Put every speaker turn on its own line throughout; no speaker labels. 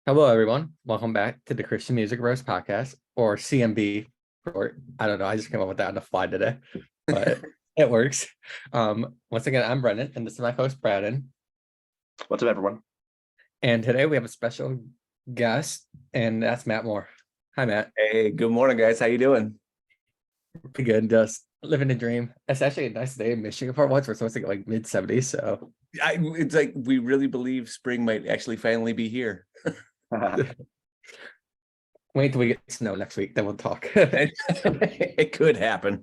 Hello, everyone. Welcome back to the Christian Music Roast Podcast, or CMB short. I don't know. I just came up with that on the fly today, but it works. Once again, I'm Brennan, and this is my host, Braden.
What's up, everyone?
And today we have a special guest, and that's Matt Moore. Hi, Matt.
Hey, good morning, guys. How you doing?
Pretty good. Just living the dream. It's actually a nice day in Michigan for once. We're supposed to get like mid-70s, so
It's like we really believe spring might actually finally be here.
wait till we get snow next week, then we'll talk.
It could happen.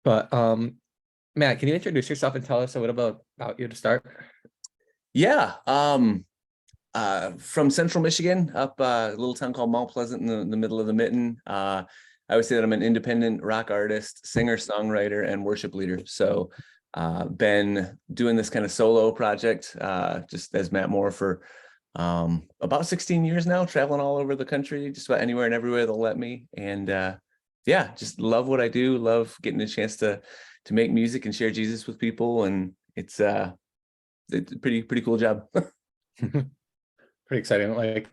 But Matt, can you introduce yourself and tell us a little bit about you to start?
Yeah. From Central Michigan, up a little town called Mount Pleasant in the middle of the Mitten. I would say that I'm an independent rock artist, singer, songwriter, and worship leader. So been doing this kind of solo project just as Matt Moore for about 16 years now, traveling all over the country, just about anywhere and everywhere they'll let me. And yeah, just love what I do. Love getting a chance to make music and share Jesus with people. And it's a pretty cool job.
Pretty exciting. Like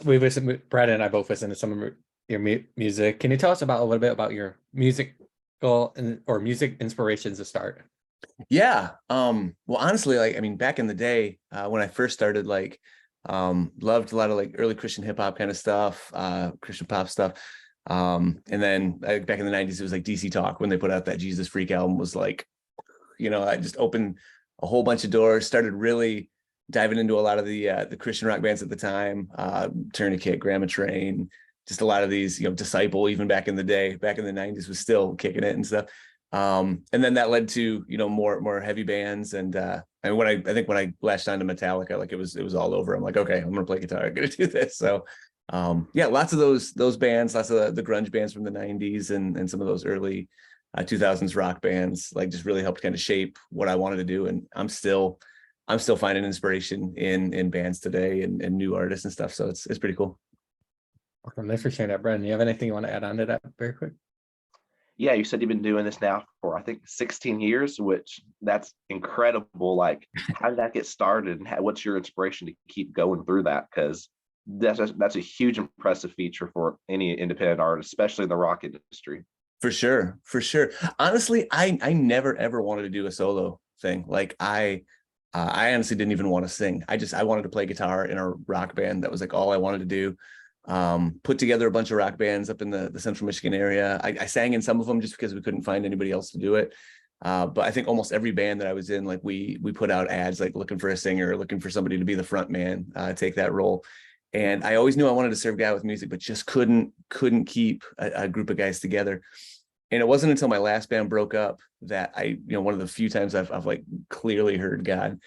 we listen, Brad and I both listen to some of your music. Can you tell us about a little bit about your musical or music inspirations to start?
Yeah. Well, honestly, back in the day, when I first started, loved a lot of like early Christian hip hop kind of stuff, Christian pop stuff. And then back in the 90s, it was like DC Talk when they put out that Jesus Freak album was like, I just opened a whole bunch of doors, started really diving into a lot of the Christian rock bands at the time, Tourniquet, Grandma Train, just a lot of these, Disciple, even back in the day, back in the 90s was still kicking it and stuff. And then that led to, more heavy bands. And when I latched onto Metallica, like it was all over. I'm like, okay, I'm gonna play guitar, I'm gonna do this. So yeah, lots of those bands, lots of the grunge bands from the 90s and some of those early 2000s rock bands, like just really helped kind of shape what I wanted to do. And I'm still finding inspiration in bands today and new artists and stuff. So it's pretty cool.
Awesome. Thanks for sharing that, Brendan. You have anything you want to add on to that very quick?
Yeah, you said you've been doing this now for I think 16 years, which that's incredible. Like, how did that get started, and what's your inspiration to keep going through that? Because that's a huge impressive feature for any independent artist, especially in the rock industry.
For sure. Honestly, I never ever wanted to do a solo thing. Like I honestly didn't even want to sing. I wanted to play guitar in a rock band. That was like all I wanted to do. Put together a bunch of rock bands up in the Central Michigan area. I sang in some of them just because we couldn't find anybody else to do it. But I think almost every band that I was in, like we put out ads, like looking for a singer, looking for somebody to be the front man, take that role. And I always knew I wanted to serve God with music, but just couldn't keep a group of guys together. And it wasn't until my last band broke up that one of the few times I've like clearly heard God.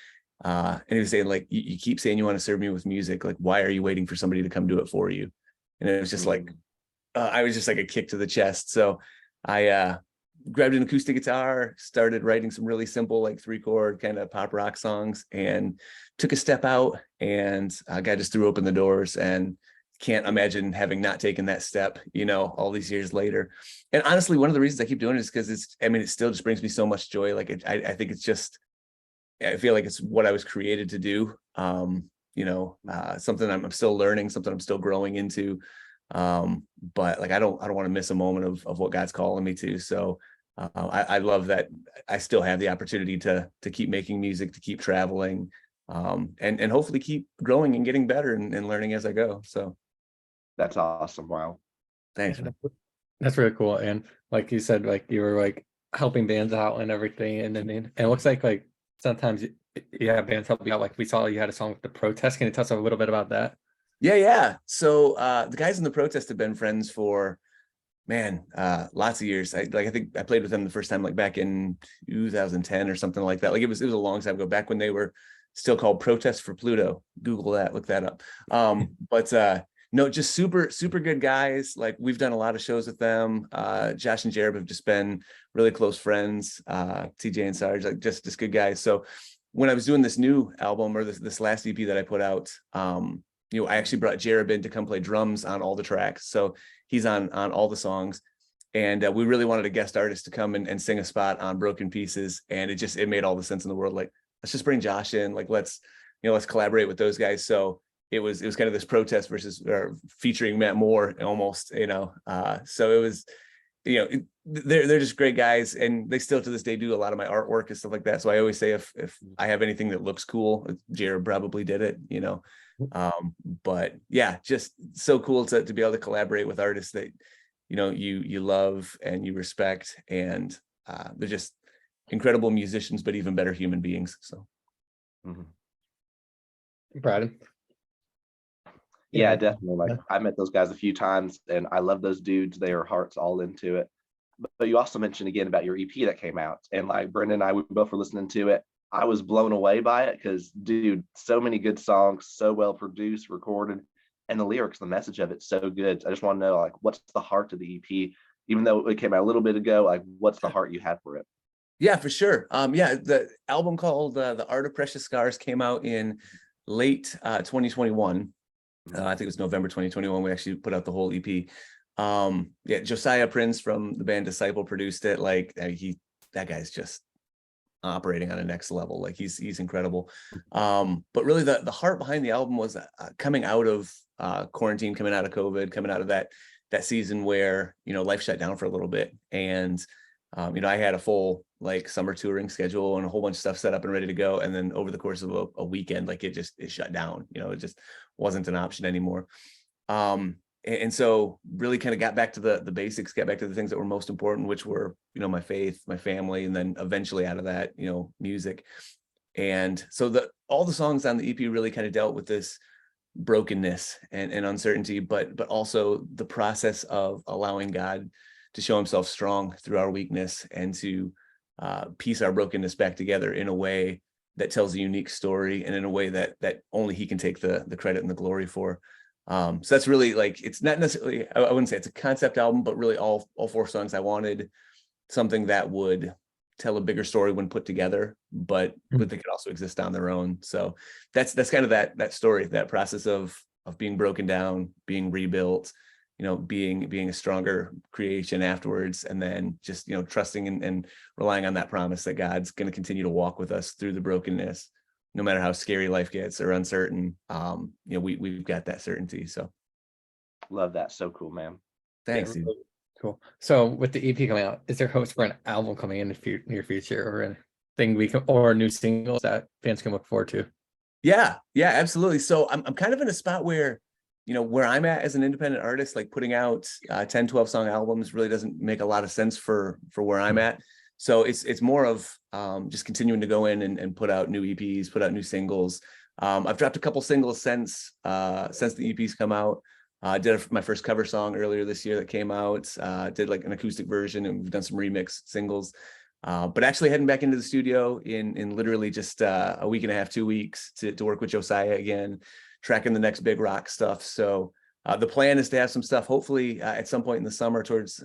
And he was saying, like, you keep saying you want to serve me with music. Like, why are you waiting for somebody to come do it for you? And it was just like, I was just like a kick to the chest. So I grabbed an acoustic guitar, started writing some really simple, like 3-chord kind of pop rock songs, and took a step out, and God just threw open the doors, and can't imagine having not taken that step, all these years later. And honestly, one of the reasons I keep doing it is because it still just brings me so much joy. Like I think it's just, I feel like it's what I was created to do. Something I'm still learning, something I'm still growing into. But like, I don't want to miss a moment of what God's calling me to. So I love that I still have the opportunity to keep making music, to keep traveling, and hopefully keep growing and getting better and learning as I go. So
That's awesome. Wow.
thanks.
That's really cool. And like you said, like you were like helping bands out and everything. And then it looks like sometimes you have bands help you out. Like we saw you had a song with The Protest. Can you tell us a little bit about that?
Yeah. So the guys in The Protest have been friends for lots of years. I think I played with them the first time like back in 2010 or something like that. Like it was a long time ago, back when they were still called Protest for Pluto. Google that, look that up. But no, just super good guys. Like we've done a lot of shows with them. Josh and Jared have just been really close friends. TJ and Sarge, like just good guys. So when I was doing this new album, or this last EP that I put out, I actually brought Jared in to come play drums on all the tracks. So he's on all the songs. And we really wanted a guest artist to come and sing a spot on Broken Pieces. And it made all the sense in the world. Like, let's just bring Josh in. Like, let's collaborate with those guys. So it was kind of this protest versus or featuring Matt Moore almost, so it was, they're just great guys, and they still to this day do a lot of my artwork and stuff like that. So I always say if I have anything that looks cool, Jared probably did it, but yeah, just so cool to be able to collaborate with artists that you love and you respect, and they're just incredible musicians, but even better human beings. So
Brad.
Yeah,
Yeah.
definitely. Like I met those guys a few times and I love those dudes. Their hearts all into it. But you also mentioned again about your EP that came out, and like Brendan and I, we both were listening to it. I was blown away by it because, dude, so many good songs, so well produced, recorded, and the lyrics, the message of it's so good. I just want to know, like, what's the heart of the EP? Even though it came out a little bit ago, like, what's the heart you had for it?
Yeah, for sure. The album called The Art of Precious Scars came out in late 2021. I think it was November 2021. We actually put out the whole EP. Josiah Prince from the band Disciple produced it. Like that guy's just operating on a next level. Like he's incredible. But really the heart behind the album was coming out of quarantine, coming out of COVID, coming out of that season where life shut down for a little bit, and I had a full like summer touring schedule and a whole bunch of stuff set up and ready to go, and then over the course of a weekend, like it shut down. It just wasn't an option anymore. And so really kind of got back to the basics, got back to the things that were most important, which were, my faith, my family, and then eventually out of that, music. And so all the songs on the EP really kind of dealt with this brokenness and uncertainty, but also the process of allowing God to show himself strong through our weakness and to piece our brokenness back together in a way that tells a unique story and in a way that only he can take the credit and the glory for. So that's really like, it's not necessarily, I wouldn't say it's a concept album, but really all 4 songs, I wanted something that would tell a bigger story when put together, but they could also exist on their own. So that's kind of that story, that process of being broken down, being rebuilt, being a stronger creation afterwards, and then just, trusting and relying on that promise that God's going to continue to walk with us through the brokenness. No matter how scary life gets or uncertain, we've got that certainty. So
Love that. So cool, man.
thanks.
Yeah, really cool. So with the EP coming out, is there hopes for an album coming in the near future, or anything or new singles that fans can look forward to?
Yeah, absolutely. So I'm kind of in a spot where, where I'm at as an independent artist, like putting out 10, 12 song albums really doesn't make a lot of sense for where I'm at. So it's more of just continuing to go in and put out new EPs, put out new singles. I've dropped a couple singles since the EPs come out. I did my first cover song earlier this year that came out. Did like an acoustic version, and we've done some remix singles. But actually heading back into the studio in literally just a week and a half, 2 weeks to work with Josiah again, tracking the next big rock stuff. So the plan is to have some stuff hopefully at some point in the summer towards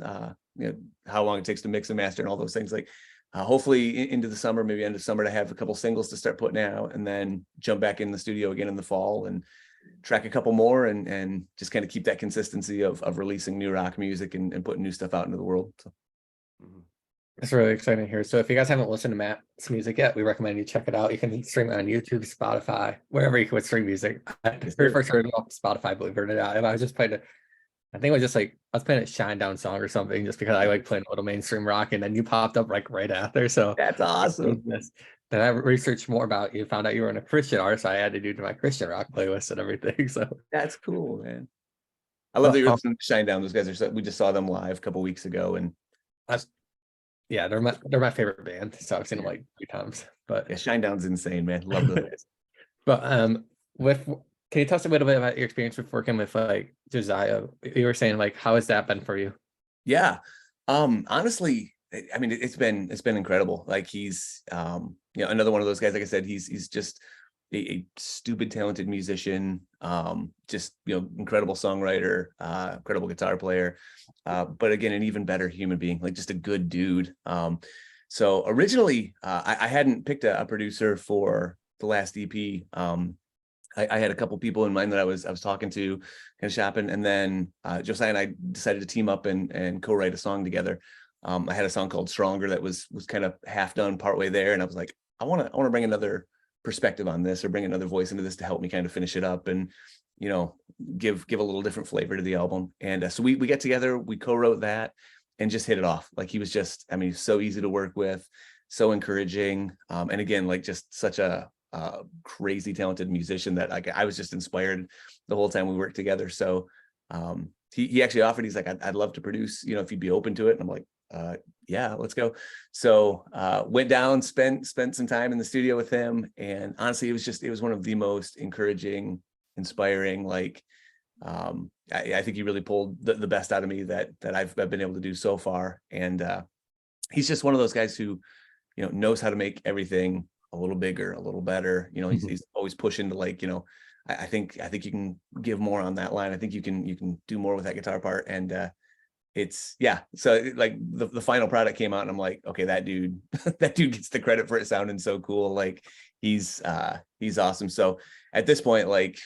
how long it takes to mix and master and all those things, like hopefully into the summer, maybe end of summer, to have a couple singles to start putting out, and then jump back in the studio again in the fall and track a couple more and just kind of keep that consistency of releasing new rock music and putting new stuff out into the world. So.
It's really exciting here. So if you guys haven't listened to Matt's music yet, we recommend you check it out. You can stream it on YouTube, Spotify, wherever you can stream music. I first heard it off Spotify, believe it or not. And I was just playing it. I think it was just like I was playing a Shinedown song or something, just because I like playing a little mainstream rock, and then you popped up like right after. So
That's awesome.
Then I researched more about you, found out you were in a Christian artist. So I had to do my Christian rock playlist and everything. So
that's cool, man. I love that you're listening to Shinedown. Those guys we just saw them live a couple weeks ago, and
yeah, they're my favorite band. So I've seen them like 3 times. But
yeah, Shinedown's insane, man. Love those guys.
But can you tell us a little bit about your experience with working with like Josiah? You were saying like, how has that been for you?
Yeah. Honestly, I mean, it's been incredible. Like he's another one of those guys. Like I said, he's just a stupid talented musician, just incredible songwriter, incredible guitar player, but again, an even better human being, like just a good dude. So originally I hadn't picked a producer for the last EP. I had a couple people in mind that I was talking to, kind of shopping, and then Josiah and I decided to team up and co-write a song together. I had a song called Stronger that was kind of half done partway there, and I was like, I want to bring another perspective on this, or bring another voice into this to help me kind of finish it up and, you know, give a little different flavor to the album. And so we get together, we co-wrote that and just hit it off. Like he was just, I mean, so easy to work with, so encouraging. And again, like just such a crazy talented musician that I was just inspired the whole time we worked together. So he actually offered, he's like, I'd love to produce, you know, if you'd be open to it. And I'm like, yeah, let's go. So went down, spent some time in the studio with him. And honestly, it was one of the most encouraging, inspiring, like I think he really pulled the best out of me that I've been able to do so far. And he's just one of those guys who, you know, knows how to make everything a little bigger, a little better. You know, he's always pushing to, like, you know, I think you can give more on that line. I think you can do more with that guitar part. And it's, yeah. So like the final product came out and I'm like, okay, that dude gets the credit for it sounding so cool. Like he's awesome. So at this point, like,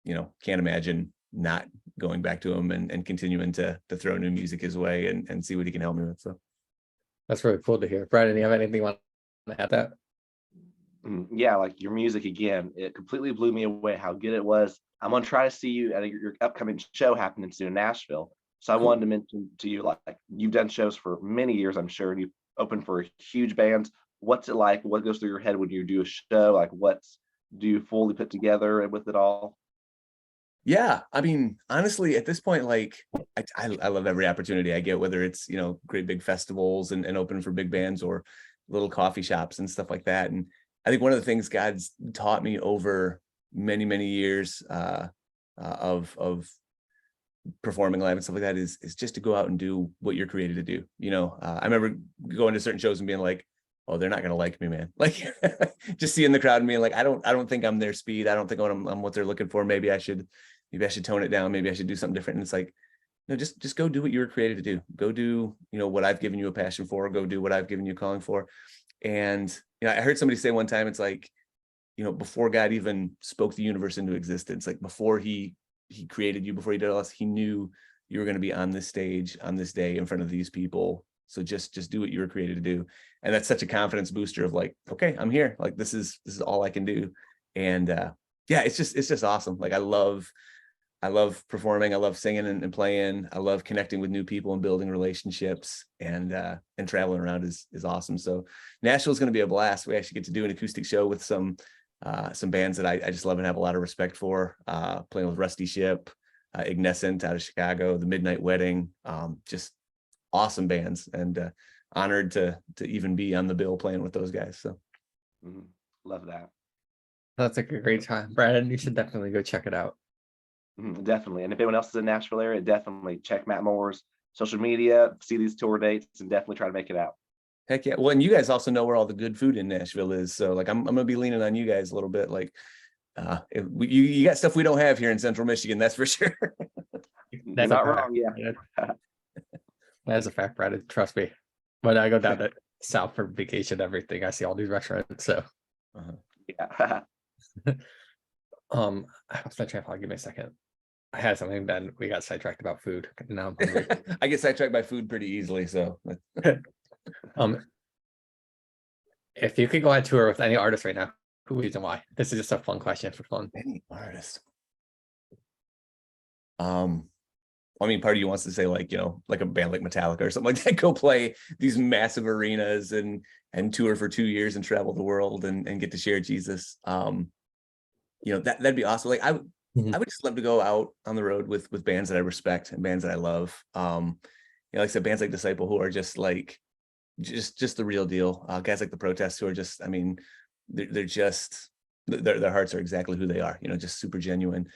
you know, can't imagine not going back to him and continuing to throw new music his way and see what he can help me with. So
That's really cool to hear. Brandon, you have anything you want to add that?
Yeah, like your music again, it completely blew me away how good it was. I'm gonna try to see you at your upcoming show happening soon in Nashville. So I
Cool.
wanted to mention to you, like you've done shows for many years, I'm sure, and you've opened for huge bands. What's it like? What goes through your head when you do a show? Like, do you fully put together with it all?
Yeah, I mean, honestly, at this point, like I love every opportunity I get, whether it's, you know, great big festivals and opening for big bands or little coffee shops and stuff like that. And I think one of the things God's taught me over many years of performing live and stuff like that is just to go out and do what you're created to do. You know, I remember going to certain shows and being like, oh, they're not gonna like me, man. Like just seeing the crowd and being like, I don't think I'm their speed. I don't think I'm what they're looking for. Maybe I should tone it down. Maybe I should do something different. And it's like, no, just go do what you were created to do. Go do, you know, what I've given you a passion for. Go do what I've given you a calling for. And, you know, I heard somebody say one time, it's like, you know, before God even spoke the universe into existence, like before he created you, before he did all this, he knew you were going to be on this stage on this day in front of these people. So just do what you were created to do. And that's such a confidence booster of like, okay, I'm here. Like this is all I can do. And yeah, it's just awesome. Like I love performing. I love singing and playing. I love connecting with new people and building relationships, and traveling around is awesome. So Nashville is going to be a blast. We actually get to do an acoustic show with some bands that I just love and have a lot of respect for, playing with Rusty Ship, Ignescent out of Chicago, The Midnight Wedding, just awesome bands, and honored to even be on the bill playing with those guys. So
Love that.
That's like a great time. Brandon, you should definitely go check it out.
Definitely. And if anyone else is in Nashville area, definitely check Matt Moore's social media, see these tour dates, and definitely try to make it out.
Heck yeah. Well, and you guys also know where all the good food in Nashville is. So like I'm gonna be leaning on you guys a little bit. Like you got stuff we don't have here in Central Michigan, that's for sure.
That's not wrong, yeah.
That's a fact, Brandon. Trust me. When I go down to South for vacation, everything, I see all these restaurants. So
Yeah.
I was not trying to give me a second. I had something, then we got sidetracked about food. Now I'm hungry.
I get sidetracked by food pretty easily. So
If you could go on tour with any artist right now, who is and why? This is just a fun question for fun.
any artist. I mean, part of you wants to say like, you know, like a band like Metallica or something like that, go play these massive arenas and tour for 2 years and travel the world and get to share Jesus. You know, that'd be awesome. Like I would just love to go out on the road with bands that I respect and bands that I love. You know, like I said, bands like Disciple, who are just like just the real deal. Guys like The Protest, who are just, I mean, they're just their hearts are exactly who they are. You know, just super genuine.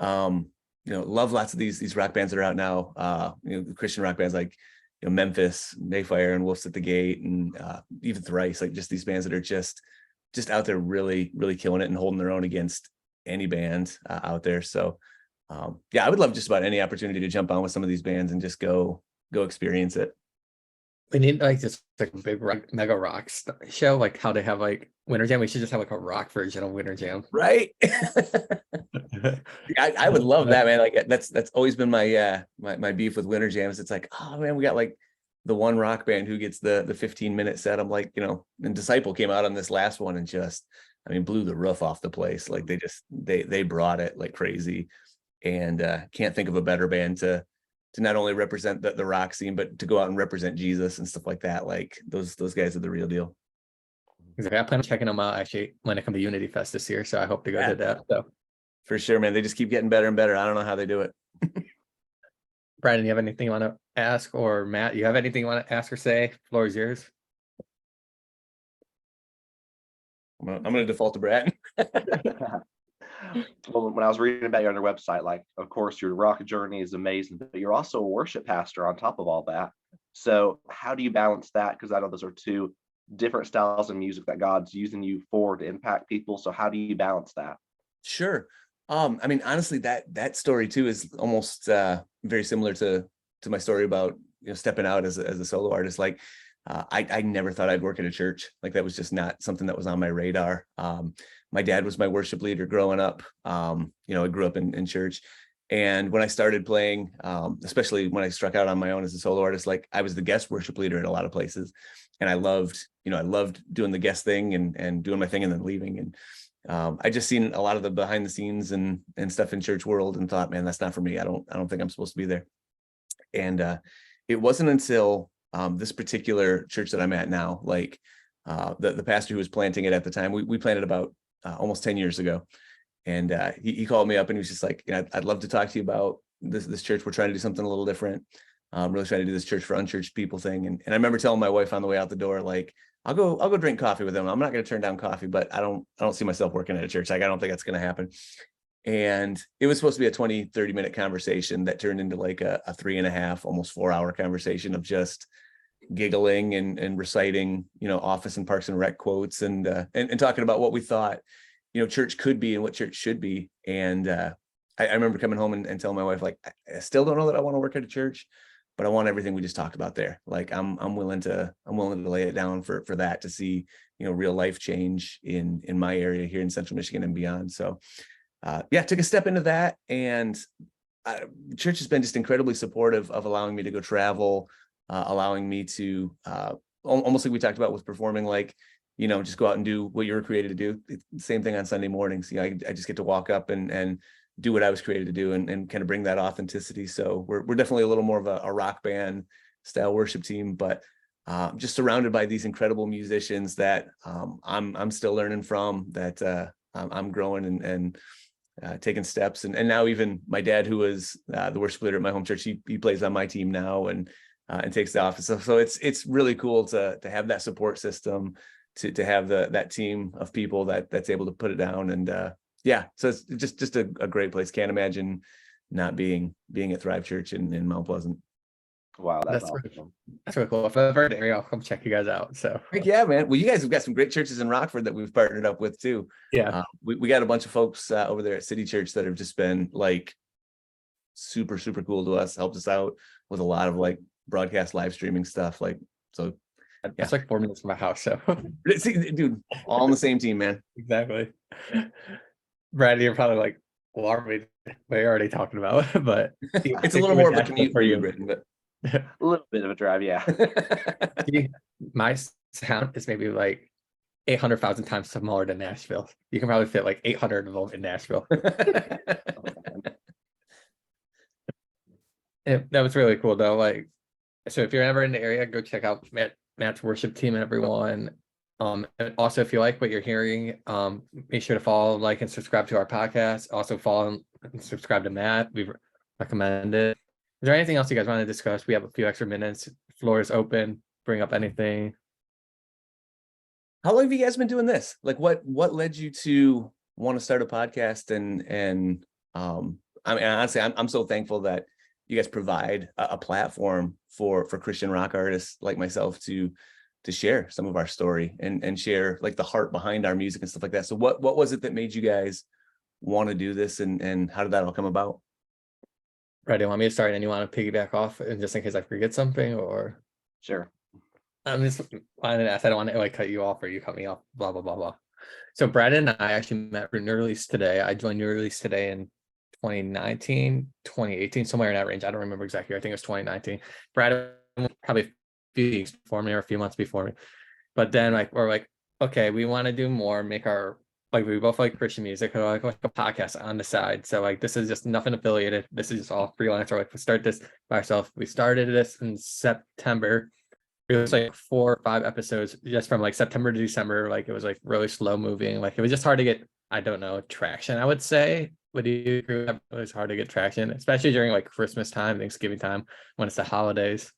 You know, love lots of these rock bands that are out now. You know, Christian rock bands like, you know, Memphis, Mayfire, and Wolves at the Gate, and even Thrice. Like just these bands that are just out there really killing it and holding their own against any band out there. So yeah, I would love just about any opportunity to jump on with some of these bands and just go experience it.
We need like this like big rock, mega rock show, like how they have like Winter Jam. We should just have like a rock version of Winter Jam.
Right. I would love that, man. Like that's always been my my beef with Winter Jams. It's like, oh man, we got like the one rock band who gets the 15-minute set. I'm like, you know, and Disciple came out on this last one and just, I mean, blew the roof off the place. Like they brought it like crazy, and can't think of a better band to not only represent the rock scene, but to go out and represent Jesus and stuff like that. Like those guys are the real deal.
Exactly. I plan on checking them out actually when I come to Unity Fest this year. So I hope to go
Yeah.
to that. So
For sure, man. They just keep getting better and better. I don't know how they do it.
Brandon, you have anything you want to ask, or Matt, you have anything you want to ask or say? Floor is yours.
I'm gonna default to Brad.
Well, when I was reading about you on your website, like, of course, your rock journey is amazing, but you're also a worship pastor on top of all that. So, how do you balance that? Because I know those are two different styles of music that God's using you for to impact people. So, how do you balance that?
Sure. I mean, honestly, that story too is almost very similar to my story about stepping out as a solo artist. Like, I never thought I'd work at a church. Like that was just not something that was on my radar. My dad was my worship leader growing up. I grew up in church. And when I started playing, especially when I struck out on my own as a solo artist, like I was the guest worship leader at a lot of places. And I loved doing the guest thing and doing my thing and then leaving. And I just seen a lot of the behind the scenes and stuff in church world and thought, man, that's not for me. I don't think I'm supposed to be there. And it wasn't until this particular church that I'm at now, like the pastor who was planting it at the time, we planted about almost 10 years ago. And he called me up and he was just like, I'd love to talk to you about this church. We're trying to do something a little different. Really trying to do this church for unchurched people thing. And I remember telling my wife on the way out the door, like, I'll go drink coffee with him. I'm not going to turn down coffee, but I don't see myself working at a church. Like, I don't think that's going to happen. And it was supposed to be a 20-30 minute conversation that turned into like a 3.5, almost 4 hour conversation of just giggling and reciting, Office and Parks and Rec quotes and talking about what we thought, church could be and what church should be. And I remember coming home and telling my wife, like, I still don't know that I want to work at a church, but I want everything we just talked about there. Like I'm willing to lay it down for that to see, real life change in my area here in Central Michigan and beyond. So took a step into that, and church has been just incredibly supportive of allowing me to go travel, allowing me to almost like we talked about with performing, like, just go out and do what you were created to do. It's the same thing on Sunday mornings. I just get to walk up and do what I was created to do and kind of bring that authenticity. So we're definitely a little more of a rock band style worship team, but just surrounded by these incredible musicians that I'm still learning from, that I'm growing and taking steps. And now even my dad, who was the worship leader at my home church, he plays on my team now and takes the office. So it's really cool to have that support system, to have that team of people that's able to put it down. And so it's just a great place. Can't imagine not being at Thrive Church in Mount Pleasant.
Wow, that's
Really,
awesome.
that's really cool. If I'm ever in the area, I'll come check you guys out. So
Heck yeah, man. Well, you guys have got some great churches in Rockford that we've partnered up with too.
yeah,
We got a bunch of folks over there at City Church that have just been like super, super cool to us, helped us out with a lot of like broadcast live streaming stuff. Like, so
it's like 4 minutes from my house. So
see, dude, all on the same team, man.
exactly. Brad, you're probably like, well, aren't we already talking about? But
It's a little more of a commute for you, Britton, but
A little bit of a drive, yeah.
my sound is maybe like 800,000 times smaller than Nashville. You can probably fit like 800 of them in Nashville. That was really cool though. Like, so if you're ever in the area, go check out Matt's worship team and everyone. And also, if you like what you're hearing, make sure to follow, like, and subscribe to our podcast. Also follow and subscribe to Matt. We recommend it. Is there anything else you guys want to discuss? We have a few extra minutes. Floor is open. Bring up anything.
How long have you guys been doing this? Like, what led you to want to start a podcast? And I mean, honestly, I'm so thankful that you guys provide a platform for Christian rock artists like myself to share some of our story and share like the heart behind our music and stuff like that. So what was it that made you guys want to do this, and how did that all come about?
Right, do you want me to start and you want to piggyback off, and just in case I forget something, or
Sure.
I'm just I don't want to like cut you off or you cut me off, blah blah blah blah. So Brad and I actually met for New Release Today. I joined New Release Today in 2019, 2018, somewhere in that range. I don't remember exactly. I think it was 2019. Brad probably a few weeks before me or a few months before me. But then we're like, okay, we want to do more, make our like we both like Christian music, or like a podcast on the side. So like this is just nothing affiliated. This is just all freelance. Or like we start this by ourselves. We started this in September. It was like 4 or 5 episodes just from like September to December. Like it was like really slow moving. Like it was just hard to get, I don't know, traction, I would say. Would you agree with that? It was hard to get traction, especially during like Christmas time, Thanksgiving time, when it's the holidays.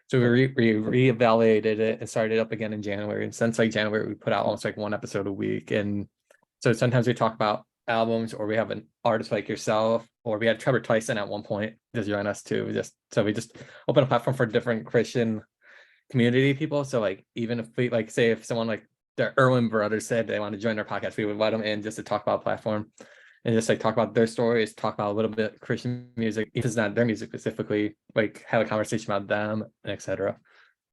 So we reevaluated it and started up again in January. And since like January, we put out almost like 1 episode a week. And so sometimes we talk about albums, or we have an artist like yourself, or we had Trevor Tyson at one point to join us too. We just open a platform for different Christian community people. So like even if we like say if someone like the Irwin brothers said they want to join our podcast, we would invite them in just to talk about platform and just like talk about their stories, talk about a little bit Christian music, if it's not their music specifically, like have a conversation about them, etc.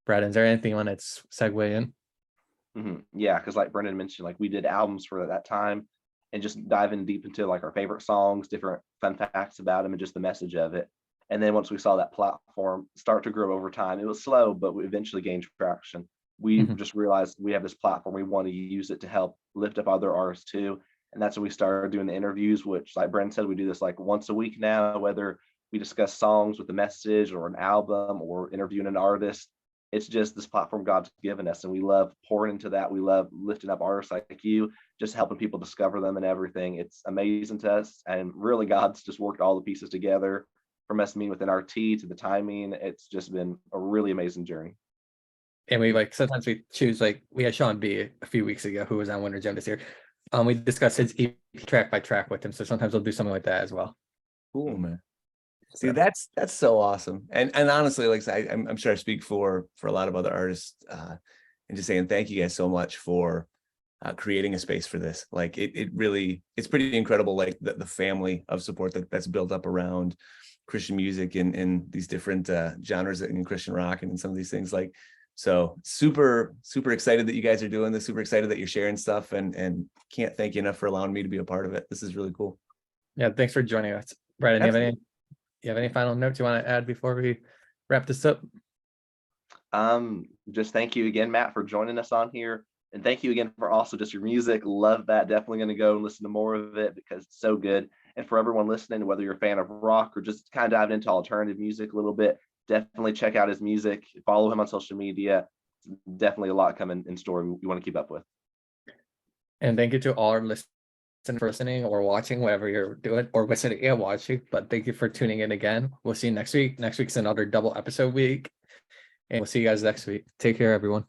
Brad, is there anything you want to segue in?
Yeah, because like Brendan mentioned, like we did albums for that time and just diving deep into like our favorite songs, different fun facts about them, and just the message of it. And then once we saw that platform start to grow over time, it was slow, but we eventually gained traction. We just realized we have this platform, we want to use it to help lift up other artists too. And that's when we started doing the interviews, which like Brendan said, we do this like once a week now, whether we discuss songs with a message or an album or interviewing an artist. It's just this platform God's given us, and we love pouring into that. We love lifting up artists like you, just helping people discover them and everything. It's amazing to us, and really God's just worked all the pieces together, from us meeting with an RT to the timing. It's just been a really amazing journey.
And we like sometimes we choose, like we had Sean B a few weeks ago who was on Winter Gem this year. We discussed his EP track by track with him. So sometimes we'll do something like that as well.
Cool, man. See, that's so awesome. And honestly, like I said, I'm sure I speak for a lot of other artists, and just saying thank you guys so much for creating a space for this. Like it really, it's pretty incredible. Like the family of support that's built up around Christian music and these different genres in Christian rock and some of these things. Like, so super excited that you guys are doing this. Super excited that you're sharing stuff, and can't thank you enough for allowing me to be a part of it. This is really cool.
Yeah, thanks for joining us, Brad. You have any final notes you want to add before we wrap this up?
Just thank you again, Matt, for joining us on here. And thank you again for also just your music. Love that. Definitely going to go and listen to more of it because it's so good. And for everyone listening, whether you're a fan of rock or just kind of diving into alternative music a little bit, definitely check out his music. Follow him on social media. Definitely a lot coming in store we want to keep up with.
And thank you to all our listeners for listening or watching, whatever you're doing, or listening and watching. But thank you for tuning in again. We'll see you next week. Next week's another double episode week. And we'll see you guys next week. Take care, everyone.